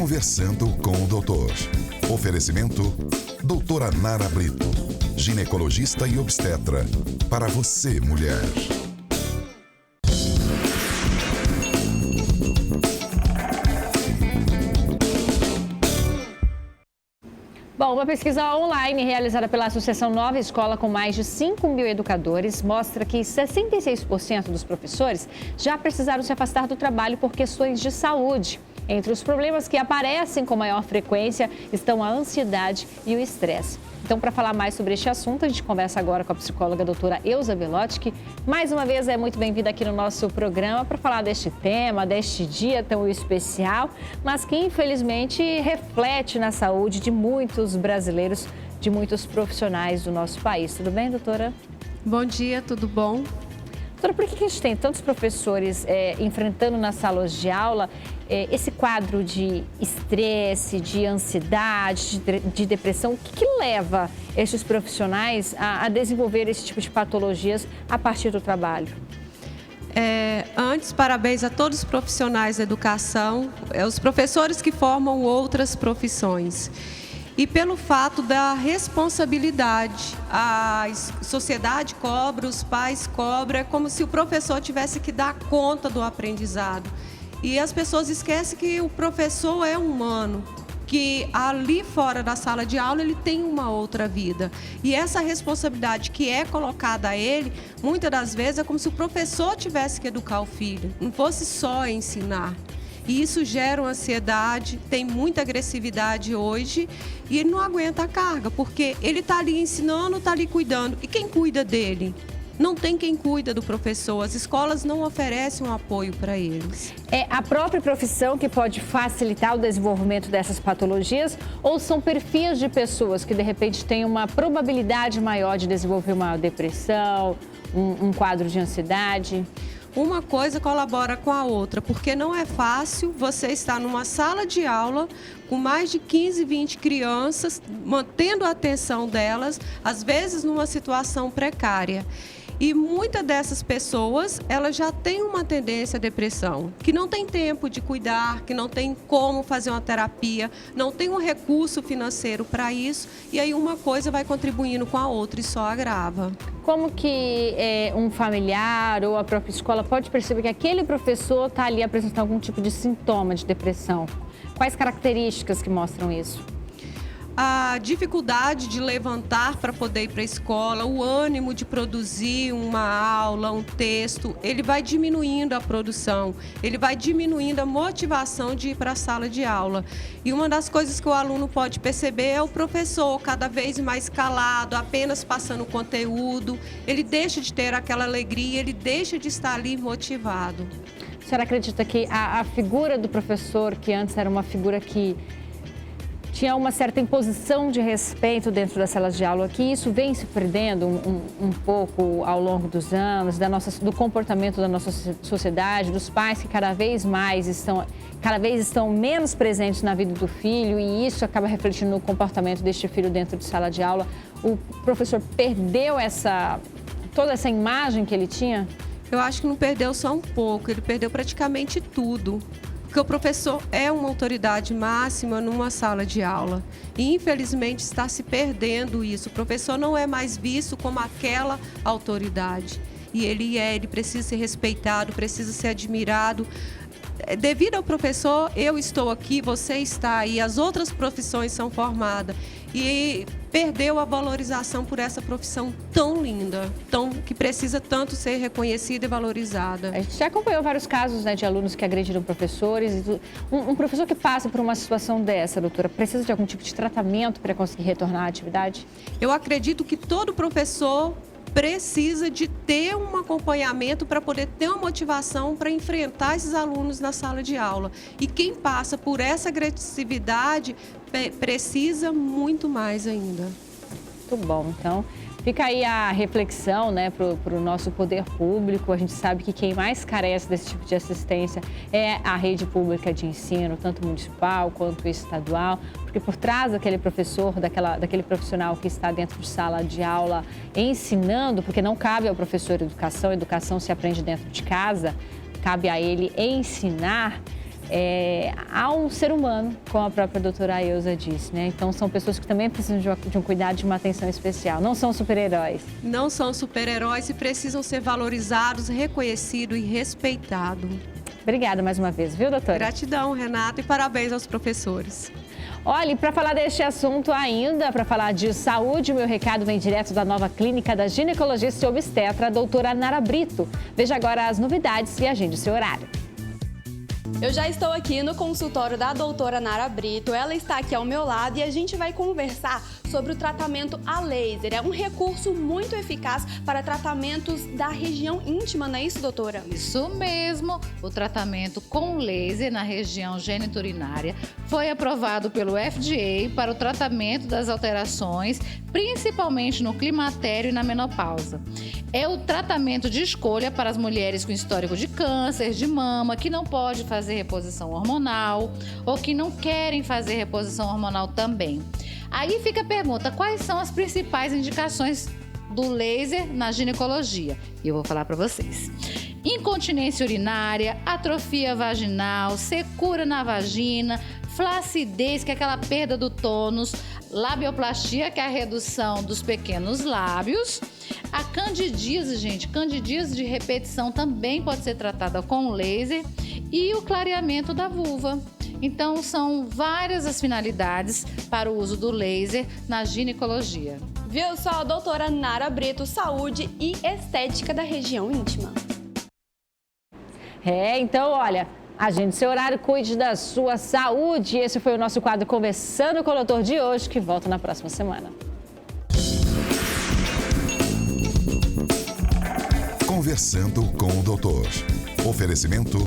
Conversando com o Doutor. Oferecimento: doutora Nara Brito, ginecologista e obstetra. Para você, mulher. Bom, uma pesquisa online realizada pela Associação Nova Escola com mais de 5 mil educadores mostra que 66% dos professores já precisaram se afastar do trabalho por questões de saúde. Entre os problemas que aparecem com maior frequência estão a ansiedade e o estresse. Então, para falar mais sobre este assunto, a gente conversa agora com a psicóloga doutora Elza Belotti, que mais uma vez é muito bem-vinda aqui no nosso programa para falar deste tema, deste dia tão especial, mas que infelizmente reflete na saúde de muitos brasileiros, de muitos profissionais do nosso país. Tudo bem, doutora? Bom dia, tudo bom? Doutora, por que a gente tem tantos professores enfrentando nas salas de aula esse quadro de estresse, de ansiedade, de depressão? O que leva esses profissionais a desenvolver esse tipo de patologias a partir do trabalho? Antes, parabéns a todos os profissionais da educação, os professores que formam outras profissões. E pelo fato da responsabilidade, a sociedade cobra, os pais cobram, é como se o professor tivesse que dar conta do aprendizado. E as pessoas esquecem que o professor é humano, que ali fora da sala de aula ele tem uma outra vida. E essa responsabilidade que é colocada a ele, muitas das vezes é como se o professor tivesse que educar o filho, não fosse só ensinar. E isso gera uma ansiedade, tem muita agressividade hoje e ele não aguenta a carga, porque ele está ali ensinando, está ali cuidando. E quem cuida dele? Não tem quem cuida do professor, as escolas não oferecem um apoio para eles. É a própria profissão que pode facilitar o desenvolvimento dessas patologias ou são perfis de pessoas que de repente têm uma probabilidade maior de desenvolver uma depressão, um quadro de ansiedade? Uma coisa colabora com a outra, porque não é fácil você estar numa sala de aula com mais de 15, 20 crianças, mantendo a atenção delas, às vezes numa situação precária. E muitas dessas pessoas, elas já têm uma tendência à depressão, que não tem tempo de cuidar, que não tem como fazer uma terapia, não tem um recurso financeiro para isso, e aí uma coisa vai contribuindo com a outra e só agrava. Como que um familiar ou a própria escola pode perceber que aquele professor está ali apresentando algum tipo de sintoma de depressão? Quais características que mostram isso? A dificuldade de levantar para poder ir para a escola, o ânimo de produzir uma aula, um texto, ele vai diminuindo a produção, ele vai diminuindo a motivação de ir para a sala de aula. E uma das coisas que o aluno pode perceber é o professor cada vez mais calado, apenas passando conteúdo, ele deixa de ter aquela alegria, ele deixa de estar ali motivado. A senhora acredita que a figura do professor, que antes era uma figura que tinha uma certa imposição de respeito dentro das salas de aula, que isso vem se perdendo um pouco ao longo dos anos, do comportamento da nossa sociedade, dos pais que cada vez estão menos presentes na vida do filho e isso acaba refletindo no comportamento deste filho dentro de sala de aula. O professor perdeu toda essa imagem que ele tinha? Eu acho que não perdeu só um pouco, ele perdeu praticamente tudo. Porque o professor é uma autoridade máxima numa sala de aula. E, infelizmente, está se perdendo isso. O professor não é mais visto como aquela autoridade. E ele precisa ser respeitado, precisa ser admirado. Devido ao professor, eu estou aqui, você está aí, as outras profissões são formadas. E perdeu a valorização por essa profissão tão linda, que precisa tanto ser reconhecida e valorizada. A gente já acompanhou vários casos, né, de alunos que agrediram professores. Um professor que passa por uma situação dessa, doutora, precisa de algum tipo de tratamento para conseguir retornar à atividade? Eu acredito que todo professor precisa de ter um acompanhamento para poder ter uma motivação para enfrentar esses alunos na sala de aula. E quem passa por essa agressividade precisa muito mais ainda. Muito bom, então fica aí a reflexão, né, para o nosso poder público. A gente sabe que quem mais carece desse tipo de assistência é a rede pública de ensino, tanto municipal quanto estadual, porque por trás daquele professor, daquele profissional que está dentro de sala de aula ensinando, porque não cabe ao professor educação se aprende dentro de casa, cabe a ele ensinar. há um ser humano, como a própria doutora Ailza disse, né? Então, são pessoas que também precisam de um cuidado, de uma atenção especial. Não são super-heróis. Não são super-heróis e precisam ser valorizados, reconhecidos e respeitados. Obrigada mais uma vez, viu, doutora? Gratidão, Renata, e parabéns aos professores. Olha, e para falar deste assunto ainda, para falar de saúde, o meu recado vem direto da nova clínica da ginecologista e obstetra, a doutora Nara Brito. Veja agora as novidades e agende o seu horário. Eu já estou aqui no consultório da doutora Nara Brito, ela está aqui ao meu lado e a gente vai conversar sobre o tratamento a laser. É um recurso muito eficaz para tratamentos da região íntima, não é isso, doutora? Isso mesmo, o tratamento com laser na região geniturinária foi aprovado pelo FDA para o tratamento das alterações, principalmente no climatério e na menopausa. É o tratamento de escolha para as mulheres com histórico de câncer de mama, que não pode fazer reposição hormonal ou que não querem fazer reposição hormonal também. Aí fica a pergunta, quais são as principais indicações do laser na ginecologia? E eu vou falar para vocês. Incontinência urinária, atrofia vaginal, secura na vagina, flacidez, que é aquela perda do tônus, labioplastia, que é a redução dos pequenos lábios. A candidíase, gente, candidíase de repetição também pode ser tratada com laser e o clareamento da vulva. Então, são várias as finalidades para o uso do laser na ginecologia. Viu só, doutora Nara Brito, saúde e estética da região íntima. Então, olha, agende seu horário, cuide da sua saúde. Esse foi o nosso quadro Conversando com o Doutor de hoje, que volta na próxima semana. Conversando com o doutor. Oferecimento